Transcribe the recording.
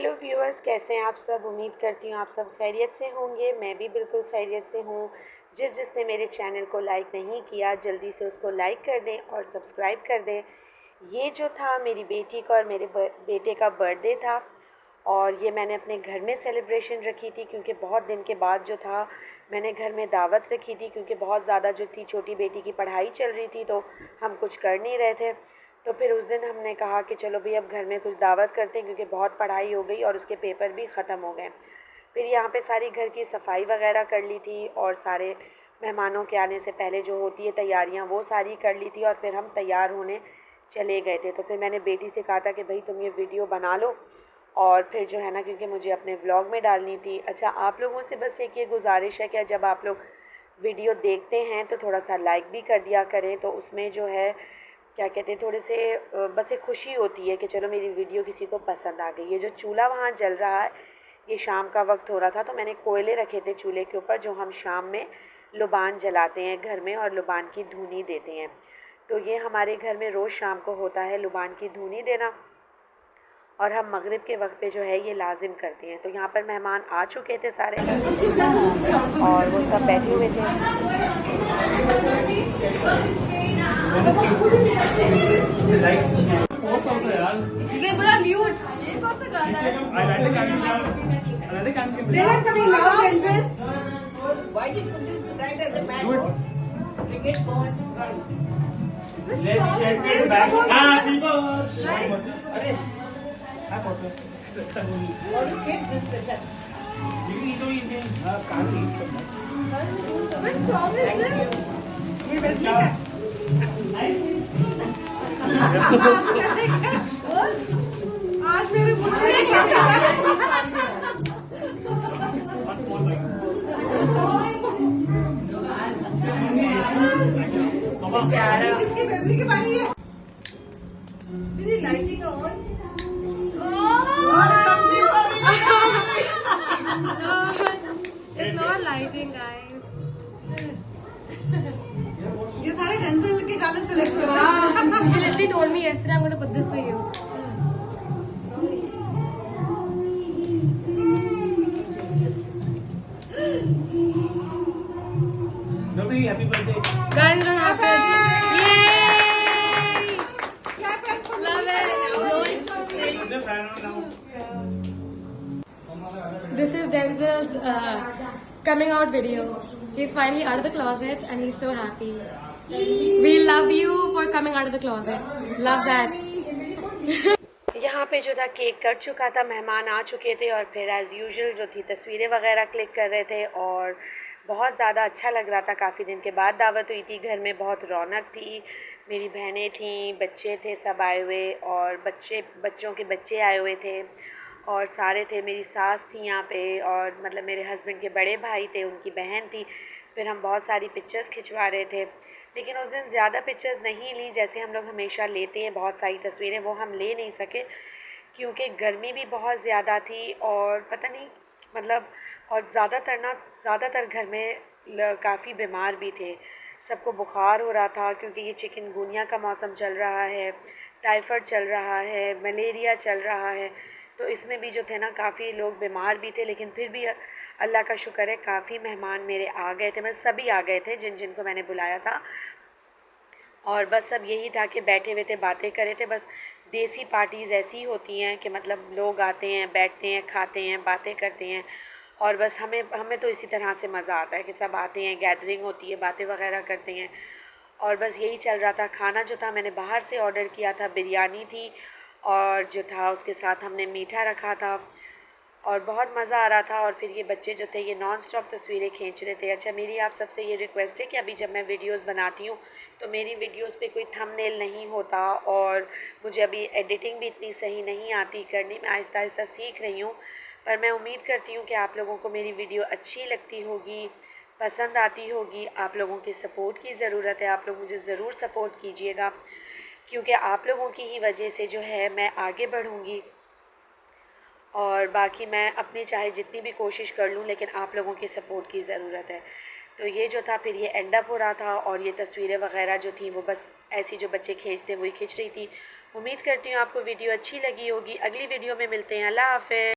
Hello viewers, कैसे हैं आप सब। उम्मीद करती हूँ आप सब खैरियत से होंगे। मैं भी बिल्कुल खैरियत से हूँ। जिसने मेरे चैनल को लाइक नहीं किया जल्दी से उसको लाइक कर दें और सब्सक्राइब कर दें। ये जो था मेरी बेटी का और मेरे बेटे का बर्थडे था और ये मैंने अपने घर में सेलिब्रेशन रखी थी क्योंकि बहुत दिन के बाद जो था मैंने घर में दावत रखी थी क्योंकि बहुत ज़्यादा जो थी छोटी बेटी की पढ़ाई चल रही थी तो हम कुछ कर नहीं रहे थे। तो फिर उस दिन हमने कहा कि चलो भाई अब घर में कुछ दावत करते हैं क्योंकि बहुत पढ़ाई हो गई और उसके पेपर भी ख़त्म हो गए। फिर यहाँ पे सारी घर की सफाई वगैरह कर ली थी और सारे मेहमानों के आने से पहले जो होती है तैयारियाँ वो सारी कर ली थी और फिर हम तैयार होने चले गए थे। तो फिर मैंने बेटी से कहा था कि भाई तुम ये वीडियो बना लो और फिर जो है ना क्योंकि मुझे अपने व्लॉग में डालनी थी। अच्छा, आप लोगों से बस एक ये गुजारिश है कि जब आप लोग वीडियो देखते हैं तो थोड़ा सा लाइक भी कर दिया करें, तो उसमें जो है क्या कहते हैं थोड़े से बस एक खुशी होती है कि चलो मेरी वीडियो किसी को पसंद आ गई। ये जो चूल्हा वहाँ जल रहा है ये शाम का वक्त हो रहा था तो मैंने कोयले रखे थे चूल्हे के ऊपर जो हम शाम में लुबान जलाते हैं घर में और लुबान की धुनी देते हैं। तो ये हमारे घर में रोज़ शाम को होता है लुबान की धुनी देना और हम मगरिब के वक्त पे जो है ये लाजिम करते हैं। तो यहाँ पर मेहमान आ चुके थे सारे और वो सब बैठे हुए थे। ये बड़ा म्यूट, ये कौन सा गाना है? They are coming now, Denzel. Why did you put this right at the back? Bring it forward. Happy birthday. What kid this is? Which song is this? ये वैसे है। आज मेरे मुन्ने के साथ किसकी फैमिली के बारे में मेरी lighting on. It's not lighting, guys. ये सारे डेंसल के गाने सेलेक्ट कर रहा You literally told me yesterday I'm going to put this for you. Nobody happy birthday. Guys, don't have to. Yay! Love it. This is Denzel's coming out video. He's finally out of the closet and he's so happy. We love you for coming out of the closet. Love that. यहाँ पे जो था cake cut चुका था, मेहमान आ चुके थे और फिर एज़ यूजुअल जो थी तस्वीरें वगैरह क्लिक कर रहे थे और बहुत ज़्यादा अच्छा लग रहा था। काफ़ी दिन के बाद दावत हुई थी, घर में बहुत रौनक थी। मेरी बहनें थीं, बच्चे थे, सब आए हुए और बच्चों के बच्चे आए हुए थे और सारे थे। मेरी सास थी यहाँ पे और मतलब मेरे हस्बैंड के बड़े भाई थे, उनकी बहन थी। फिर हम बहुत सारी पिक्चर्स खिंचवा रहे थे, लेकिन उस दिन ज़्यादा पिक्चर्स नहीं ली जैसे हम लोग हमेशा लेते हैं। बहुत सारी तस्वीरें वो हम ले नहीं सके क्योंकि गर्मी भी बहुत ज़्यादा थी और पता नहीं मतलब और ज़्यादातर घर में काफ़ी बीमार भी थे। सबको बुखार हो रहा था क्योंकि ये चिकनगुनिया का मौसम चल रहा है, टाइफाइड चल रहा है, मलेरिया चल रहा है। तो इसमें भी जो थे ना काफ़ी लोग बीमार भी थे, लेकिन फिर भी अल्लाह का शुक्र है काफ़ी मेहमान मेरे आ गए थे। मतलब सभी आ गए थे जिनको मैंने बुलाया था और बस सब यही था कि बैठे हुए थे, बातें कर रहे थे। बस देसी पार्टीज़ ऐसी होती हैं कि मतलब लोग आते हैं, बैठते हैं, खाते हैं, बातें करते हैं और बस हमें तो इसी तरह से मज़ा आता है कि सब आते हैं, गैदरिंग होती है, बातें वगैरह करते हैं और बस यही चल रहा था। खाना जो था मैंने बाहर से ऑर्डर किया था, बिरयानी थी और जो था उसके साथ हमने मीठा रखा था और बहुत मज़ा आ रहा था। और फिर ये बच्चे जो थे ये नॉन स्टॉप तस्वीरें खींच रहे थे। अच्छा, मेरी आप सबसे ये रिक्वेस्ट है कि अभी जब मैं वीडियोस बनाती हूँ तो मेरी वीडियोस पे कोई थंबनेल नहीं होता और मुझे अभी एडिटिंग भी इतनी सही नहीं आती करनी। मैं आहिस्ता आहिस्ता सीख रही हूँ, पर मैं उम्मीद करती हूँ कि आप लोगों को मेरी वीडियो अच्छी लगती होगी, पसंद आती होगी। आप लोगों के सपोर्ट की ज़रूरत है, आप लोग मुझे ज़रूर सपोर्ट कीजिएगा क्योंकि आप लोगों की ही वजह से जो है मैं आगे बढ़ूँगी। और बाकी मैं अपनी चाहे जितनी भी कोशिश कर लूँ लेकिन आप लोगों की सपोर्ट की ज़रूरत है। तो ये जो था फिर ये एंड अप हो रहा था और ये तस्वीरें वगैरह जो थी वो बस ऐसी जो बच्चे खींचते वही खींच रही थी। उम्मीद करती हूँ आपको वीडियो अच्छी लगी होगी। अगली वीडियो में मिलते हैं। अल्लाह हाफ़िज़।